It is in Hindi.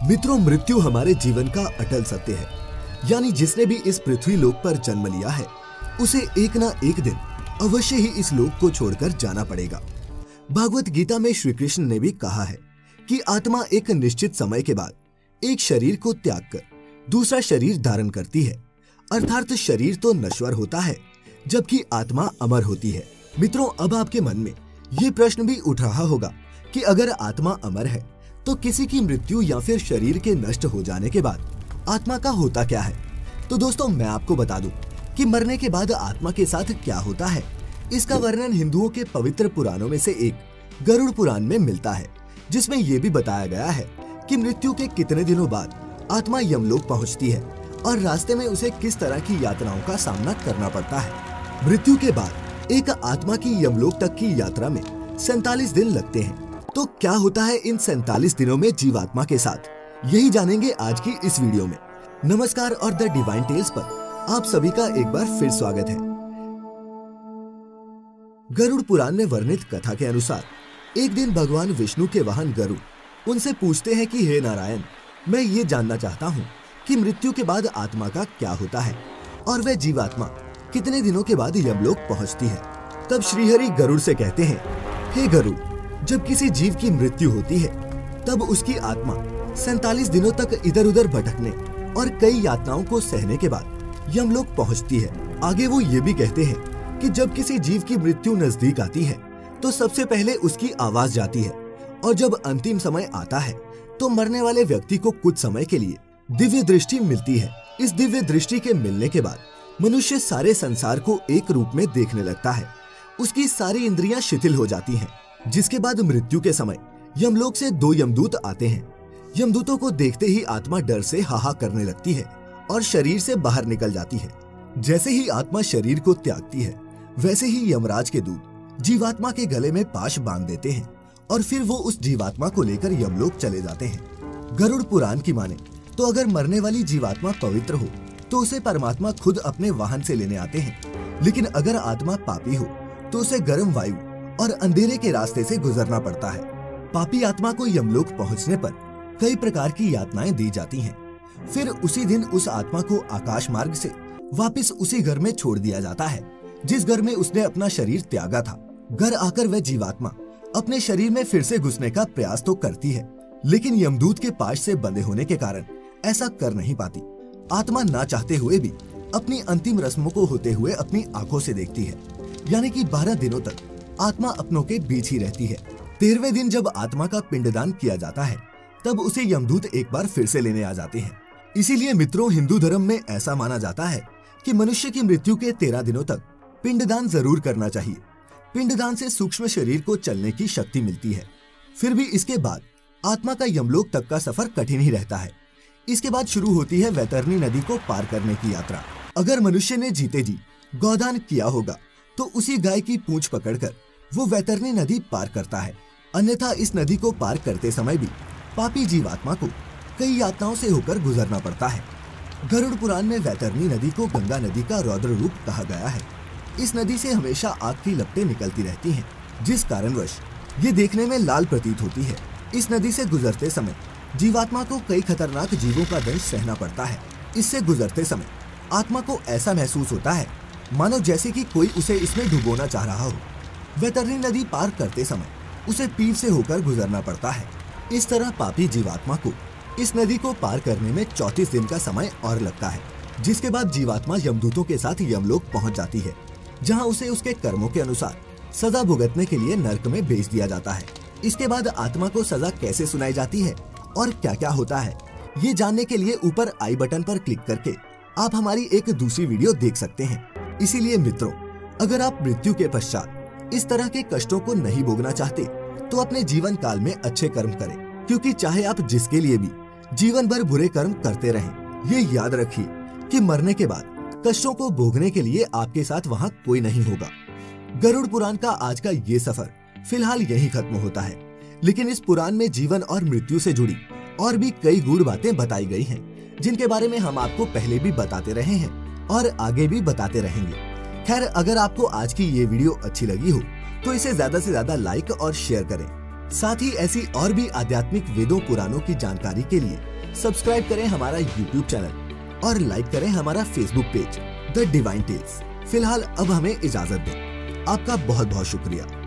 मित्रों, मृत्यु हमारे जीवन का अटल सत्य है। यानी जिसने भी इस पृथ्वी लोक पर जन्म लिया है उसे एक ना एक दिन अवश्य ही इस लोक को छोड़कर जाना पड़ेगा। भागवत गीता में श्री कृष्ण ने भी कहा है कि आत्मा एक निश्चित समय के बाद एक शरीर को त्याग कर दूसरा शरीर धारण करती है, अर्थात शरीर तो नश्वर होता है जबकि आत्मा अमर होती है। मित्रों, अब आपके मन में ये प्रश्न भी उठ रहा होगा कि अगर आत्मा अमर है तो किसी की मृत्यु या फिर शरीर के नष्ट हो जाने के बाद आत्मा का होता क्या है। तो दोस्तों, मैं आपको बता दूं कि मरने के बाद आत्मा के साथ क्या होता है, इसका वर्णन हिंदुओं के पवित्र पुराणों में से एक गरुड़ पुराण में मिलता है, जिसमें यह भी बताया गया है कि मृत्यु के कितने दिनों बाद आत्मा यमलोक पहुंचती है और रास्ते में उसे किस तरह की यातनाओं का सामना करना पड़ता है। मृत्यु के बाद एक आत्मा की यमलोक तक की यात्रा में 47 दिन लगते हैं। तो क्या होता है इन 47 दिनों में जीवात्मा के साथ, यही जानेंगे आज की इस वीडियो में। नमस्कार और द डिवाइन टेल्स पर आप सभी का एक बार फिर स्वागत है। गरुड़ पुराण में वर्णित कथा के अनुसार एक दिन भगवान विष्णु के वाहन गरुड़ उनसे पूछते हैं कि हे नारायण, मैं ये जानना चाहता हूँ कि मृत्यु के बाद आत्मा का क्या होता है और वह जीवात्मा कितने दिनों के बाद यमलोक पहुँचती है। तब श्रीहरि गरुड़ से कहते हैं, हे गरुड़, जब किसी जीव की मृत्यु होती है तब उसकी आत्मा 47 दिनों तक इधर उधर भटकने और कई यातनाओं को सहने के बाद यमलोक पहुंचती है। आगे वो ये भी कहते हैं कि जब किसी जीव की मृत्यु नजदीक आती है तो सबसे पहले उसकी आवाज जाती है और जब अंतिम समय आता है तो मरने वाले व्यक्ति को कुछ समय के लिए दिव्य दृष्टि मिलती है। इस दिव्य दृष्टि के मिलने के बाद मनुष्य सारे संसार को एक रूप में देखने लगता है। उसकी सारी इंद्रियां शिथिल हो जाती हैं। जिसके बाद मृत्यु के समय यमलोक से 2 यमदूत आते हैं। यमदूतों को देखते ही आत्मा डर से हाहा करने लगती है और शरीर से बाहर निकल जाती है। जैसे ही आत्मा शरीर को त्यागती है वैसे ही यमराज के दूत जीवात्मा के गले में पाश बांध देते हैं और फिर वो उस जीवात्मा को लेकर यमलोक चले जाते हैं। गरुड़ पुराण की माने तो अगर मरने वाली जीवात्मा पवित्र हो तो उसे परमात्मा खुद अपने वाहन से लेने आते हैं, लेकिन अगर आत्मा पापी हो तो उसे गर्म वायु और अंधेरे के रास्ते से गुजरना पड़ता है। पापी आत्मा को यमलोक पहुंचने पर कई प्रकार की यातनाएं दी जाती हैं। फिर उसी दिन उस आत्मा को आकाश मार्ग से वापस उसी घर में छोड़ दिया जाता है जिस घर में उसने अपना शरीर त्यागा था। घर आकर वह जीवात्मा अपने शरीर में फिर से घुसने का प्रयास तो करती है, लेकिन यमदूत के पाश से बंधे होने के कारण ऐसा कर नहीं पाती। आत्मा ना चाहते हुए भी अपनी अंतिम रस्मों को होते हुए अपनी आंखों से देखती है। यानी कि 12 दिनों तक आत्मा अपनों के बीच ही रहती है। 13वें दिन जब आत्मा का पिंडदान किया जाता है तब उसे यमदूत एक बार फिर से लेने आ जाते हैं। इसीलिए मित्रों, हिंदू धर्म में ऐसा माना जाता है कि मनुष्य की मृत्यु के 13 दिनों तक पिंडदान जरूर करना चाहिए। पिंडदान से सूक्ष्म शरीर को चलने की शक्ति मिलती है। फिर भी इसके बाद आत्मा का यमलोक तक का सफर कठिन ही रहता है। इसके बाद शुरू होती है वैतरणी नदी को पार करने की यात्रा। अगर मनुष्य ने जीते जी गौदान किया होगा तो उसी गाय की पूंछ पकड़कर वो वैतरणी नदी पार करता है। अन्यथा इस नदी को पार करते समय भी पापी जीवात्मा को कई यातनाओं से होकर गुजरना पड़ता है। गरुड़ पुराण में वैतरणी नदी को गंगा नदी का रौद्र रूप कहा गया है। इस नदी से हमेशा आग की लपटें निकलती रहती हैं, जिस कारणवश ये देखने में लाल प्रतीत होती है। इस नदी से गुजरते समय जीवात्मा को कई खतरनाक जीवों का दंश सहना पड़ता है। इससे गुजरते समय आत्मा को ऐसा महसूस होता है मानो जैसे कि कोई उसे इसमें डुबोना चाह रहा हो। वैतरणी नदी पार करते समय उसे पीर से होकर गुजरना पड़ता है। इस तरह पापी जीवात्मा को इस नदी को पार करने में 34 दिन का समय और लगता है, जिसके बाद जीवात्मा यमदूतों के साथ यमलोक पहुंच जाती है, जहां उसे उसके कर्मों के अनुसार सजा भुगतने के लिए नर्क में भेज दिया जाता है। इसके बाद आत्मा को सजा कैसे सुनाई जाती है और क्या क्या होता है, ये जानने के लिए ऊपर आई बटन पर क्लिक करके आप हमारी एक दूसरी वीडियो देख सकते हैं। इसीलिए मित्रों, अगर आप मृत्यु के पश्चात इस तरह के कष्टों को नहीं भोगना चाहते तो अपने जीवन काल में अच्छे कर्म करें, क्योंकि चाहे आप जिसके लिए भी जीवन भर बुरे कर्म करते रहें, ये याद रखिए कि मरने के बाद कष्टों को भोगने के लिए आपके साथ वहाँ कोई नहीं होगा। गरुड़ पुराण का आज का ये सफर फिलहाल यही खत्म होता है, लेकिन इस पुराण में जीवन और मृत्यु से जुड़ी और भी कई गूढ़ बातें बताई गई हैं, जिनके बारे में हम आपको पहले भी बताते रहे हैं और आगे भी बताते रहेंगे। खैर, अगर आपको आज की ये वीडियो अच्छी लगी हो तो इसे ज्यादा से ज्यादा लाइक और शेयर करें साथ ही ऐसी और भी आध्यात्मिक वेदों पुराणों की जानकारी के लिए सब्सक्राइब करें हमारा YouTube चैनल और लाइक करें हमारा Facebook page the divine tales. फिलहाल अब हमें इजाजत दें। आपका बहुत बहुत शुक्रिया।